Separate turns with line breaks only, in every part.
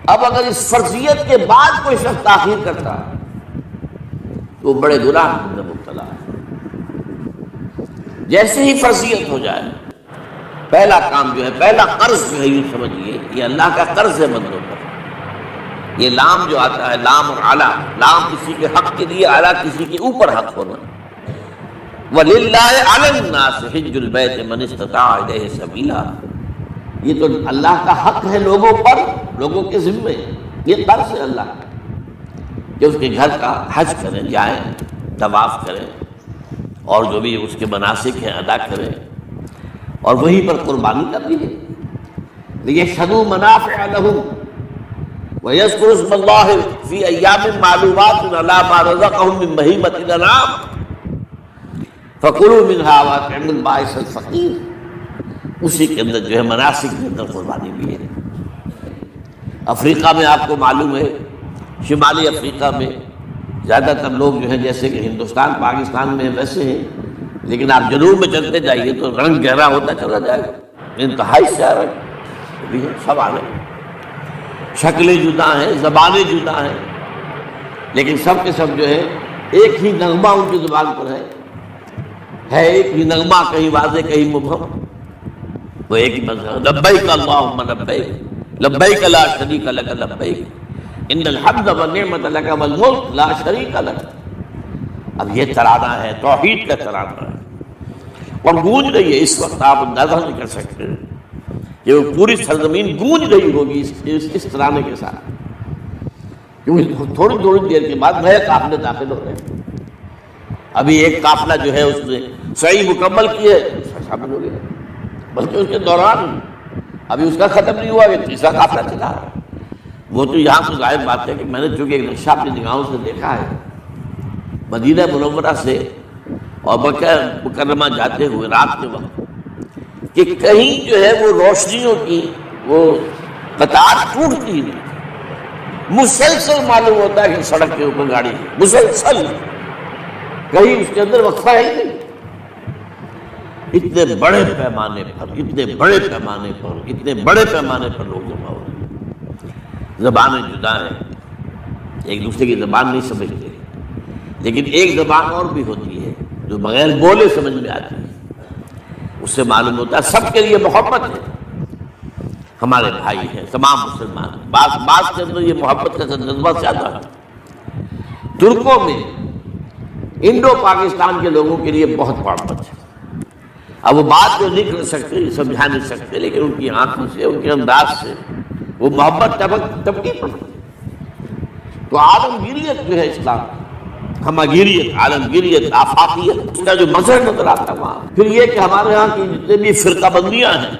اب اگر اس فرضیت کے بعد کوئی شخص تاخیر کرتا ہے تو وہ بڑے گناہ میں مبتلا ہے۔ جیسے ہی فرضیت ہو جائے، پہلا کام جو ہے، پہلا قرض جو ہے، یوں سمجھیے یہ اللہ کا قرض ہے بندوں پر۔ یہ لام جو آتا ہے، لام اور اعلیٰ، لام کسی کے حق کے لیے، اعلیٰ کسی کے اوپر حق ہونا۔ وَلِلَّهِ عَلَى النَّاسِ حِجُّ الْبَيْتِ مَنِ اسْتَطَاعَ إِلَيْهِ سَبِيلًا، یہ تو اللہ کا حق ہے لوگوں پر، لوگوں کے ذمے، یہ قرض ہے اللہ کا کہ اس کے گھر کا حج کریں، جائیں، طواف کریں، اور جو بھی اس کے مناسک ہیں ادا کریں، اور وہیں پر قربانی کرنی ہے۔ لِيَشْهَدُوا مَنَافِعَ لَهُمْ وَيَذْكُرُوا اسْمَ اللَّهِ فِي أَيَّامٍ مَّعْلُومَاتٍ عَلَىٰ مَا رَزَقَهُم مِّن بَهِيمَةِ الْأَنْعَامِ فَكُلُوا مِنْهَا وَأَطْعِمُوا الْبَائِسَ الْفَقِيرَ، اسی کے اندر جو ہے مناسک کے اندر قربانی بھی ہے۔ افریقہ میں آپ کو معلوم ہے، شمالی افریقہ میں زیادہ تر لوگ جو ہیں جیسے کہ ہندوستان پاکستان میں ویسے ہیں، لیکن آپ جنوب میں چلتے جائیے تو رنگ گہرا ہوتا چلا جائے گا، انتہائی سیاہ رنگ بھی ہے، سب آنے شکلیں جدا ہیں، زبانیں جدا ہیں، لیکن سب کے سب جو ہے ایک ہی نغمہ ان کی زبان پر ہے ایک ہی نغمہ، کہیں واضح کہیں مبہم، وہ ایک ہی مذہب، لبیک اللہم لبیک لبیک لا شریک لک لبیک ان الحمد والنعمت لک والملک لا شریک لک۔ اب یہ ترانہ ہے، توحید کا ترانہ ہے، اور گونج رہی ہے اس وقت، آپ اندازہ نہیں کر سکتے کہ وہ پوری سرزمین گونج رہی ہوگی اس ترانے کے ساتھ، کیونکہ تھوڑی تھوڑی دیر کے بعد نئے قافلے داخل ہو رہے ہیں۔ ابھی ایک قافلہ جو ہے اس نے صحیح مکمل کی ہے، شامل ہو گیا، بلکہ اس کے دوران ابھی اس کا ختم نہیں ہوا کہ تیسرا قافلہ چلا رہا ہے۔ وہ تو یہاں سے ظاہر بات ہے کہ میں نے چونکہ ایک نقشہ اپنی نگاہوں سے دیکھا ہے، مدینہ منورہ سے اور مکہ مکرمہ جاتے ہوئے رات کے وقت، کہ کہیں جو ہے وہ روشنیوں کی وہ قطار ٹوٹتی نہیں، مسلسل معلوم ہوتا ہے کہ سڑک کے اوپر گاڑی ہے، مسلسل، کہیں اس کے اندر وقفہ ہے ہی نہیں۔ اتنے بڑے پیمانے پر، اتنے بڑے پیمانے پر، اتنے بڑے پیمانے پر لوگ جمع ہو رہے ہیں۔ زبانیں جدا ہیں، ایک دوسرے کی زبان نہیں سمجھتے، لیکن ایک زبان اور بھی ہوتی ہے جو بغیر بولے سمجھ میں آتی ہے، اس سے معلوم ہوتا ہے سب کے لیے محبت ہے، ہمارے بھائی ہیں تمام مسلمان، بعض کے اندر یہ محبت کا جذبہ زیادہ ہے۔ ترکوں میں انڈو پاکستان کے لوگوں کے لیے بہت محبت ہے۔ اب وہ بات جو نہیں کر سکتے، سمجھا نہیں سکتے، لیکن ان کی آنکھوں سے، ان کے انداز سے وہ محبت ٹپکی پڑتی۔ تو عالمگیریت جو ہے اسلام، ہمگیریت، عالمگیریت، آفاقیت، اس کا جو مظہر نظر آتا ہے وہاں۔ پھر یہ کہ ہمارے ہاں کی جتنے بھی فرقہ بندیاں ہیں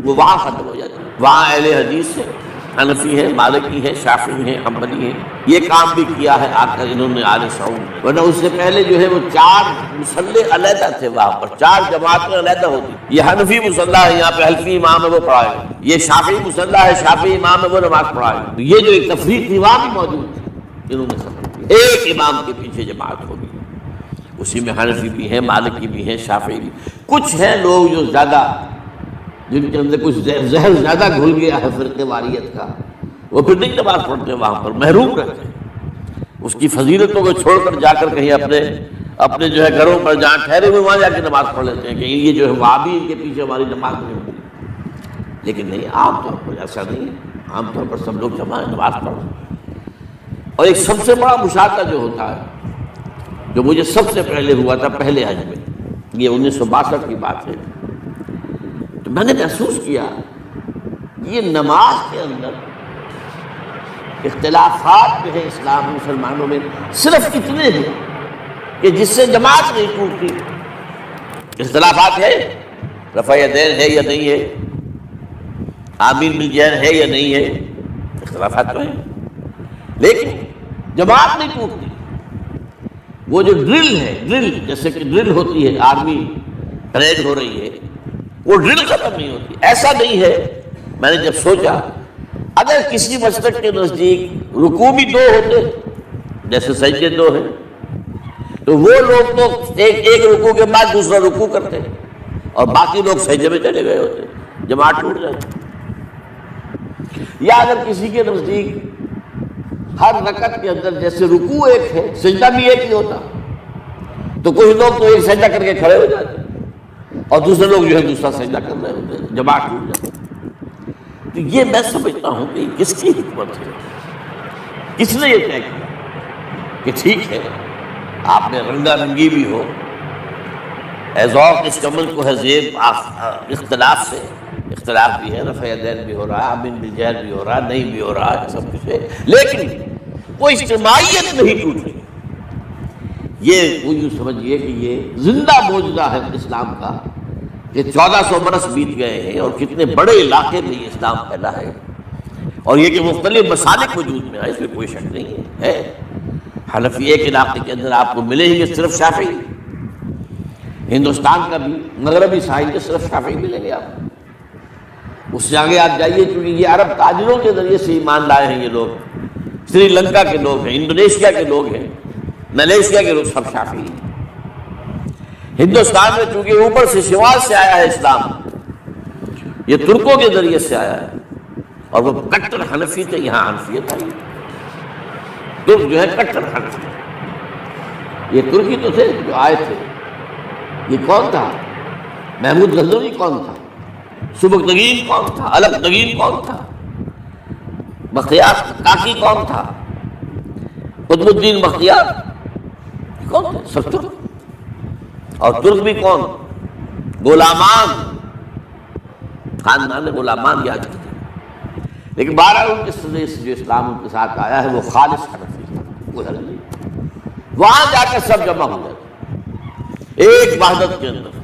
وہ وہاں ختم ہو جاتی ہیں۔ وہاں اہل حدیث ہے، حنفی ہے، مالکی ہے، شافعی ہے، حنبلی ہے، یہ کام بھی کیا ہے آ کر انہوں نے آل سعود، ورنہ اس سے پہلے جو ہے وہ 4 مصلے علیحدہ تھے، وہاں پر 4 جماعتیں علیحدہ ہوتی۔ یہ حنفی مصلی ہے، یہاں پہ حنفی امام ہے وہ پڑھائے گا، یہ شافعی مصلی ہے، شافعی امام ہے وہ نماز پڑھائے گا۔ یہ جو ایک تفریق تھی وہاں بھی موجود تھی، انہوں نے سمجھ ایک امام کے پیچھے جماعت ہوگی، اسی میں حنفی بھی ہیں، مالکی بھی ہیں، شافعی بھی۔ کچھ ہیں لوگ جو زیادہ، جن کے اندر کچھ زہر زیادہ گھل گیا ہے فرقے واریت کا، وہ پھر نہیں نماز پڑھتے، وہاں پر محروم رہتے ہیں، اس کی فضیلتوں کو چھوڑ کر جا کر کہیں اپنے جو ہے گھروں پر جہاں ٹھہرے ہوئے وہاں جا کے نماز پڑھ لیتے ہیں کہ یہ جو ہے وہابی ان کے پیچھے ہماری نماز نہیں ہوتی۔ لیکن نہیں، عام طور پر ایسا نہیں ہے، عام طور پر سب لوگ جمع نماز پڑھتے۔ اور ایک سب سے بڑا مشاہدہ جو ہوتا ہے، جو مجھے سب سے پہلے ہوا تھا پہلے حج میں، یہ 1962 کی بات ہے، تو میں نے محسوس کیا یہ نماز کے اندر اختلافات جو ہے اسلام مسلمانوں میں صرف اتنے ہیں کہ جس سے جماعت نہیں ٹوٹتی۔ اختلافات ہے، رفع یدین ہے یا نہیں ہے، آمین بالجہر ہے یا نہیں ہے، اختلافات تو ہیں، لیکن جماعت نہیں ٹوٹتی۔ وہ جو ڈرل ہے، ڈرل جیسے کہ ڈرل ہوتی ہے، آرمی پریڈ ہو رہی ہے، وہ ڈرل ختم نہیں ہوتی۔ ایسا نہیں ہے، میں نے جب سوچا اگر کسی مسلک کے نزدیک رکوع بھی 2 ہوتے، جیسے سجدے 2 ہیں، تو وہ لوگ تو ایک رکوع کے بعد دوسرا رکوع کرتے اور باقی لوگ سجدے میں چلے گئے ہوتے، جماعت ٹوٹ جاتی۔ یا اگر کسی کے نزدیک ہر رکعت کے اندر جیسے رکوع ایک ہے سجدہ بھی ایک ہی ہوتا، تو کچھ لوگ تو ایک سجدہ کر کے کھڑے ہو جاتے اور دوسرے لوگ جو ہے دوسرا سجدہ کر رہے ہوتے ہیں، جماعت ٹوٹ جاتی۔ تو یہ میں سمجھتا ہوں کہ کس کی حکمت ہے، کس نے یہ طے کیا کہ ٹھیک ہے آپ نے رنگا رنگی بھی ہو، ذوق اس عمل کو ہے زیب اختلاف سے، اختلاف بھی ہے، رفع یدین بھی ہو رہا، آمین بالجہر بھی ہو رہا، نہیں بھی ہو رہا، سب کچھ ہے، لیکن کوئی اجتماعیت نہیں ٹوٹ رہی۔ یہ وہ یوں سمجھیے کہ یہ زندہ معجزہ ہے اسلام کا کہ 1400 برس بیت گئے ہیں اور کتنے بڑے علاقے میں یہ اسلام پھیلا ہے، اور یہ کہ مختلف مسالک وجود میں آئے، اس میں کوئی شک نہیں ہے۔ حنفی ایک علاقے کے اندر آپ کو ملیں گے صرف شافعی، ہندوستان کا بھی مغربی ساحل کے صرف شافعی ملیں گے آپ۔ اس سے آگے آپ جائیے، چونکہ یہ عرب تاجروں کے ذریعے سے ایمان لائے ہیں یہ لوگ، سری لنکا کے لوگ ہیں، انڈونیشیا کے لوگ ہیں، ملیشیا کے لوگ، سب شافعی ہیں۔ ہندوستان میں چونکہ اوپر سے شمال سے آیا ہے اسلام، یہ ترکوں کے ذریعے سے آیا ہے، اور وہ کٹر حنفی تھے، یہاں حنفیت آئی۔ ترک جو ہے کٹر حنفی، یہ ترکی تو تھے جو آئے تھے۔ یہ کون تھا؟ محمود غزنوی کون تھا؟ سبکتگین کون تھا؟ الپتگین کون تھا؟ بختیار کاکی کون تھا؟ قطب الدین بختیار کون تھے؟ سب ترک۔ اور ترک بھی کون؟ غلامان، خاندان غلامان یاد کرتے۔ لیکن بہرحال ان کے ذریعے سے جو اسلام ان کے ساتھ آیا ہے وہ خالص حنفی ہے، کوئی حل نہیں۔ وہاں جا کے سب جمع ہو جاتے ایک وحدت کے اندر۔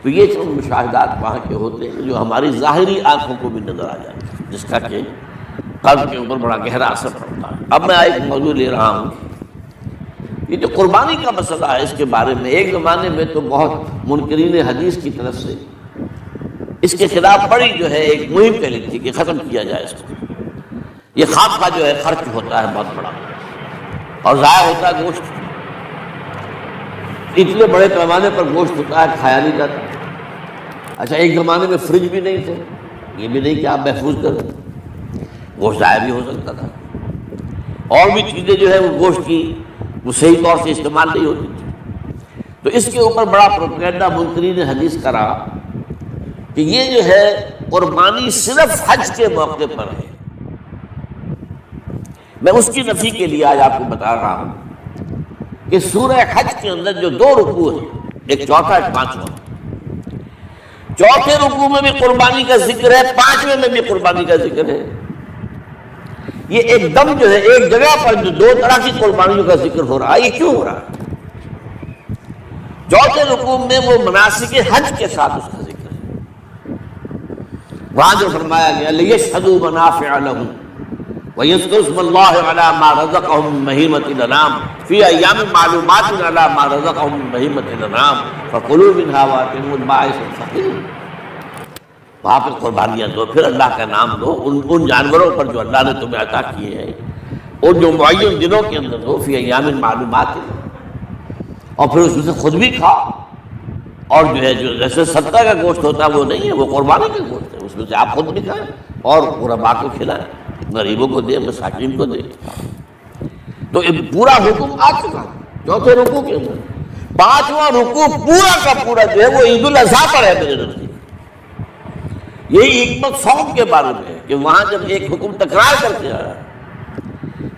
تو یہ چند مشاہدات وہاں کے ہوتے ہیں جو ہماری ظاہری آنکھوں کو بھی نظر آ جاتے ہیں، جس کا کہ قلب کے اوپر بڑا گہرا اثر پڑتا ہے۔ اب میں ایک موضوع لے رہا ہوں، یہ جو قربانی کا مسئلہ ہے، اس کے بارے میں ایک زمانے میں تو بہت منکرین حدیث کی طرف سے اس کے خلاف بڑی جو ہے ایک مہم پھیلی تھی کہ ختم کیا جائے اس کو۔ یہ خواب کا جو ہے خرچ ہوتا ہے بہت بڑا، اور ضائع ہوتا ہے گوشت، اتنے بڑے پیمانے پر گوشت ہوتا ہے، کھایا نہیں جاتا۔ اچھا ایک زمانے میں فریج بھی نہیں تھے، یہ بھی نہیں کہ آپ محفوظ کریں، گوشت ضائع بھی ہو سکتا تھا، اور بھی چیزیں جو ہے وہ گوشت کی وہ صحیح طور سے استعمال نہیں ہوتی تھی۔ تو اس کے اوپر بڑا پروپیگنڈا منکرین حدیث کا رہا کہ یہ جو ہے قربانی صرف حج کے موقع پر ہے۔ میں اس کی نفی کے لیے آج آپ کو بتا رہا ہوں کہ سورہ حج کے اندر جو 2 رکوع ہیں، ایک چوتھا ایک پانچواں، چوتھے رکوع میں بھی قربانی کا ذکر ہے، پانچویں میں بھی قربانی کا ذکر ہے۔ یہ ایک دم جو ہے ایک جگہ پر جو 2 طرح کی قربانیوں کا ذکر ہو رہا ہے، یہ کیوں ہو رہا ہے؟ چوتھے رکوع میں وہ مناسک حج کے ساتھ اس کا ذکر ہے، وہاں جو فرمایا گیا لِيَشْهَدُوا مَنَافِعَ لَهُمْ وَيَذْكُرُوا اسْمَ اللَّهِ عَلَىٰ مَا رَزَقَهُم مِّن بَهِيمَةِ الْأَنْعَامِ فِي أَيَّامٍ مَّعْلُومَاتٍ عَلَىٰ مَا رَزَقَهُم مِّن بَهِيمَةِ الْأَنْعَامِ فَكُلُوا مِنْهَا وَأَطْعِمُوا الْبَائِسَ الْفَقِيرَ۔ وہاں پہ قربانیاں دو، پھر اللہ کا نام دو ان جانوروں پر جو اللہ نے تمہیں عطا کیے ہیں، اور جو معین دنوں کے اندر دو، فی ایام معلومات، اور پھر اس میں سے خود بھی کھا، اور جو ہے جو جیسے صدقہ کا گوشت ہوتا ہے وہ نہیں ہے، وہ قربانی کا گوشت ہے، اس میں سے آپ خود بھی کھائیں اور غرباء کو کھلائیں، غریبوں کو دیں، مساکین کو دیں۔ تو پورا حکم آ چکا چوتھے رکوع کے اندر۔ پانچواں رکوع پورا کا پورا جو ہے وہ عید الاضحیٰ پر ہے میرے نزدیک۔ یہی حکمت صوم کے بارے میں ہے کہ وہاں جب ایک حکم تکرار کرتے آیا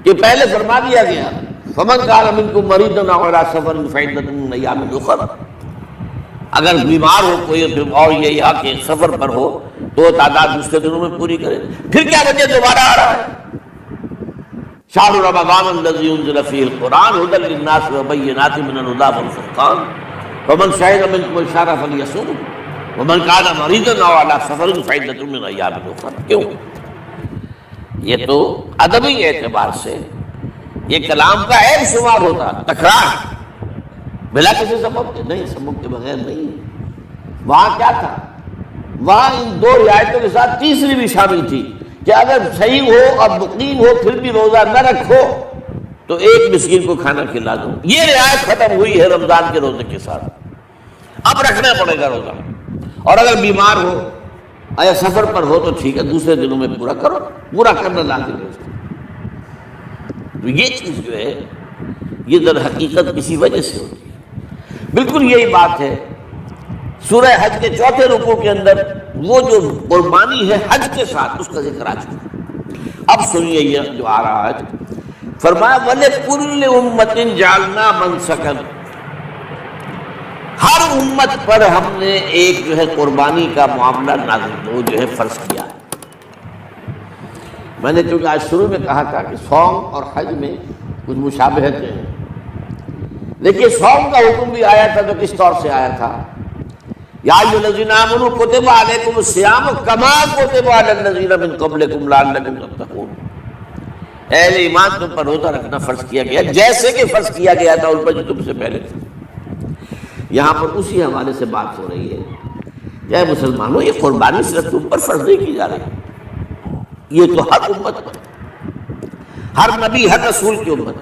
کہ پہلے فرما دیا گیا فَمَنْ كَانَ مِنْكُمْ مَرِيضًا أَوْ عَلَىٰ سَفَرٍ فَعِدَّةٌ مِّنْ أَيَّامٍ أُخَرَ، اگر بیمار ہو کوئی اور یہ یا کہ سفر پر ہو تو تعداد دوسرے دنوں میں پوری کرے۔ پھر کیا وجہ دوبارہ آ رہا ہے؟ شهر رمضان الذي انزل فيه القرآن هدى للناس وبينات من الهدى والفرقان فمن شهد منكم الشهر فليصومه ومن كان مريضا أو على سفر فعدة من أيام أخرى۔ کیوں؟ یہ تو ادبی اعتبار سے یہ کلام کا عیب شمار ہوتا، تکرار بلا کسی سبب کے نہیں، سبب کے بغیر نہیں۔ وہاں کیا تھا؟ وہاں ان 2 رعایتوں کے ساتھ تیسری بھی شامل تھی کہ اگر صحیح ہو اور مقیم ہو پھر بھی روزہ نہ رکھو تو ایک مسکین کو کھانا کھلا دو۔ یہ رعایت ختم ہوئی ہے رمضان کے روزے کے ساتھ، اب رکھنا پڑے گا روزہ۔ اور اگر بیمار ہو آیا سفر پر ہو تو ٹھیک ہے، دوسرے دنوں میں پورا کرو، پورا کرنا لازم ہے۔ تو یہ چیز جو ہے یہ در حقیقت کسی وجہ سے ہوتی ہے۔ بالکل یہی بات ہے سورہ حج کے چوتھے رکوع کے اندر، وہ جو قربانی ہے حج کے ساتھ اس کا ذکر آ چکا۔ اب سنیے یہ جو آ رہا ہے، فرمایا وَلِكُلِّ أُمَّةٍ جَعَلْنَا مَنسَكًا، ہر امت پر ہم نے ایک جو ہے قربانی کا معاملہ نازل وہ جو ہے فرض کیا ہے۔ میں نے چونکہ آج شروع میں کہا تھا کہ صوم اور حج میں کچھ مشابہتیں ہیں، دیکھیے صوم کا حکم بھی آیا تھا تو کس طور سے آیا تھا؟ یا ایھا الذین آمنوا کتب علیکم الصیام کما کتب علی الذین من قبلکم لعلکم تتقون، اہل ایمان تم پر روزہ رکھنا فرض کیا گیا جیسے کہ فرض کیا گیا تھا ان پر جو تم سے پہلے تھے۔ یہاں پر اسی حوالے سے بات ہو رہی ہے کہ اے مسلمانوں یہ قربانی صرف تم پر فرض نہیں کی جا رہی، یہ تو ہر امت پر، ہر نبی ہر رسول کی امت۔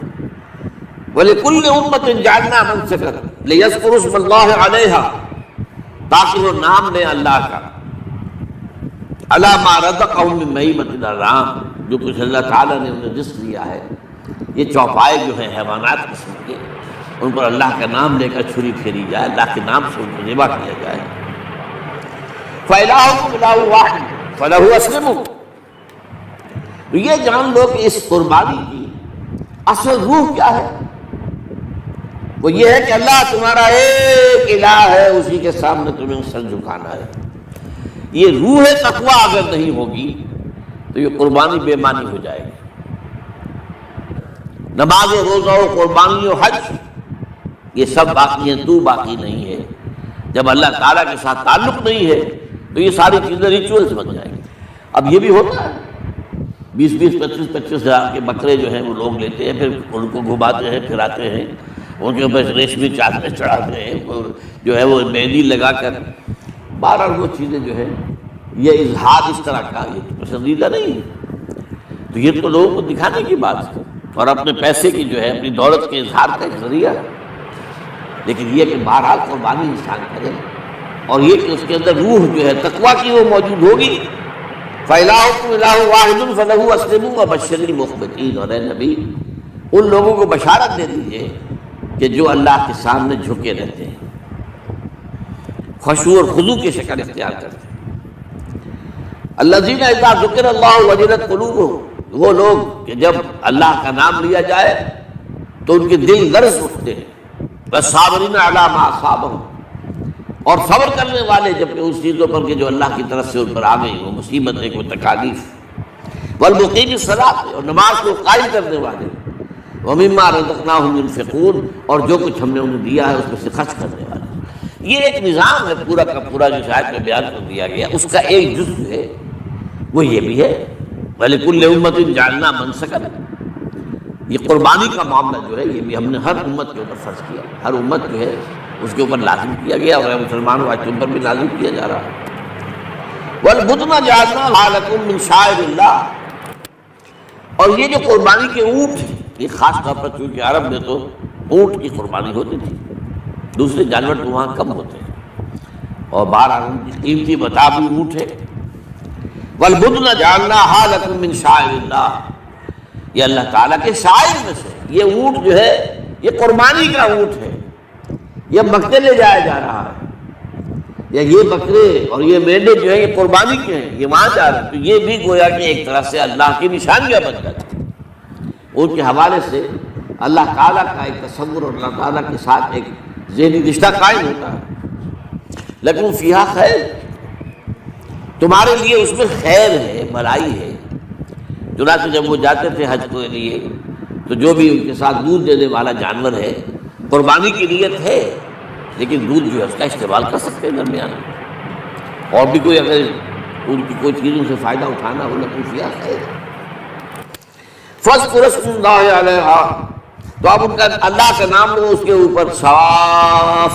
وَلِكُلِّ أُمَّةٍ جَعَلْنَا مَنسَكًا لِيَذْكُرُوا اسْمَ اللَّهِ عَلَيْهَا، تاکہ وہ نام لیں اللہ کا، عَلَىٰ مَا رَزَقَهُم مِّن بَهِیمَةِ الْأَنْعَامِ، جو کچھ اللہ تعالیٰ نے انہیں رزق دیا ہے۔ یہ چوپائے جو ہیں حیوانات قسم کے، ان پر اللہ کا نام لے کر چھری پھیری جائے، اللہ کے نام سے ان کو ذبح کیا جائے۔ فَإِلَٰهُكُمْ إِلَٰهٌ وَاحِدٌ فَلَهُ أَسْلِمُوا، تو یہ جان لو کہ اس قربانی کی اصل روح کیا ہے؟ وہ یہ ہے کہ اللہ تمہارا ایک الہ ہے، اسی کے سامنے تمہیں سر جھکانا ہے۔ یہ روح تقویٰ اگر نہیں ہوگی تو یہ قربانی بے معنی ہو جائے گی۔ نماز و روزہ و قربانی و حج یہ سب باقی ہیں، تو باقی نہیں ہے۔ جب اللہ تعالیٰ کے ساتھ تعلق نہیں ہے تو یہ ساری چیزیں ریچولز بن جائیں گی۔ اب یہ بھی ہوتا ہے 20-20 25-25 ہزار کے بکرے جو ہیں وہ لوگ لیتے ہیں، پھر ان کو گھماتے ہیں پھراتے ہیں، ان کے اوپر ریشمی چادریں چڑھاتے ہیں، اور جو ہے وہ مہندی لگا کر، بہرحال وہ چیزیں جو ہے یہ اظہار اس طرح کا یہ تو پسندیدہ نہیں ہے۔ تو یہ تو لوگوں کو دکھانے کی بات ہے اور اپنے پیسے کی جو ہے اپنی دولت کے اظہار کا ایک ذریعہ ہے، لیکن یہ کہ بہرحال قربانی انسان کرے اور یہ کہ اس کے اندر روح جو ہے تقویٰ کی وہ موجود ہوگی۔ فَإِلَٰهُكُمْ إِلَٰهٌ وَاحِدٌ فَلَهُ أَسْلِمُوا وَبَشِّرِ الْمُخْبِتِينَ، اور اے نبی ان لوگوں کو بشارت دے دیجئے کہ جو اللہ کے سامنے جھکے رہتے ہیں، خشوع اور خضوع کی شکل اختیار کرتے ہیں۔ الذین اذا ذکر اللہ وجلت قلوبہم، وہ لوگ کہ جب اللہ کا نام لیا جائے تو ان کے دل لرز اٹھتے ہیں۔ والصابرین علی ما اصابہم، اور صبر کرنے والے جبکہ اس چیزوں پر کہ جو اللہ کی طرف سے ان پر آ گئی، وہ مصیبتیں کوئی تکالیف۔ والمقیم الصلاۃ، اور نماز کو قائم کرنے والے۔ ومما رزقناہم ينفقون، اور جو کچھ ہم نے انہیں دیا ہے اس میں سے خرچ کرنے والے۔ یہ ایک نظام ہے پورا کا پورا جو شاید میں بیان کر دیا گیا، اس کا ایک جزء ہے وہ یہ بھی ہے وَلِكُلِّ أُمَّةٍ جَعَلْنَا مَنسَكًا، یہ قربانی کا معاملہ جو ہے یہ بھی ہم نے ہر امت کے اوپر فرض کیا، ہر امت جو ہے اس کے اوپر لازم کیا گیا، اور مسلمانوں آج تم پر بھی لازم کیا جا رہا ہے۔ وَالْبُدْنَ جَعَلْنَاهَا لَكُم مِّن شَعَائِرِ اللَّهِ، اور یہ جو قربانی کے اونٹ ہیں، یہ خاص طور پر چونکہ عرب میں تو اونٹ کی قربانی ہوتی تھی، دوسرے جانور تو وہاں کم ہوتے ہیں، اور 12 ان کی قیمتی متاع بھی اونٹ ہے۔ وَالْبُدْنَ جَعَلْنَاهَا لَكُم مِّن شَعَائِرِ اللَّهِ، یہ اللہ تعالیٰ کے شعائر میں سے یہ اونٹ جو ہے یہ قربانی کا اونٹ ہے، یہ مکے لے جایا جا رہا ہے، یا یہ بکرے اور یہ مینڈے جو ہیں یہ قربانی کے ہیں، یہ وہاں جا رہے ہیں، تو یہ بھی گویا کہ ایک طرح سے اللہ کی نشانیاں بن جاتی ہیں۔ ان کے حوالے سے اللہ تعالیٰ کا ایک تصور اور اللہ تعالیٰ کے ساتھ ایک ذہنی رشتہ قائم ہوتا ہے۔ لیکن فیہا خیر، تمہارے لیے اس میں خیر ہے، بھلائی ہے۔ چنانچہ جب وہ جاتے تھے حج کے لیے تو جو بھی ان کے ساتھ دودھ دینے والا جانور ہے قربانی کی نیت ہے، لیکن دودھ جو ہے اس کا استعمال کر سکتے ہیں درمیان میں، اور بھی کوئی اگر ان کی کوئی چیزوں سے فائدہ اٹھانا ہو لیکن فیہا خیر۔ فَاذْكُرُوا اسْمَ اللَّهِ عَلَيْهَا، تو آپ ان کا اللہ کا نام لو اس کے اوپر صاف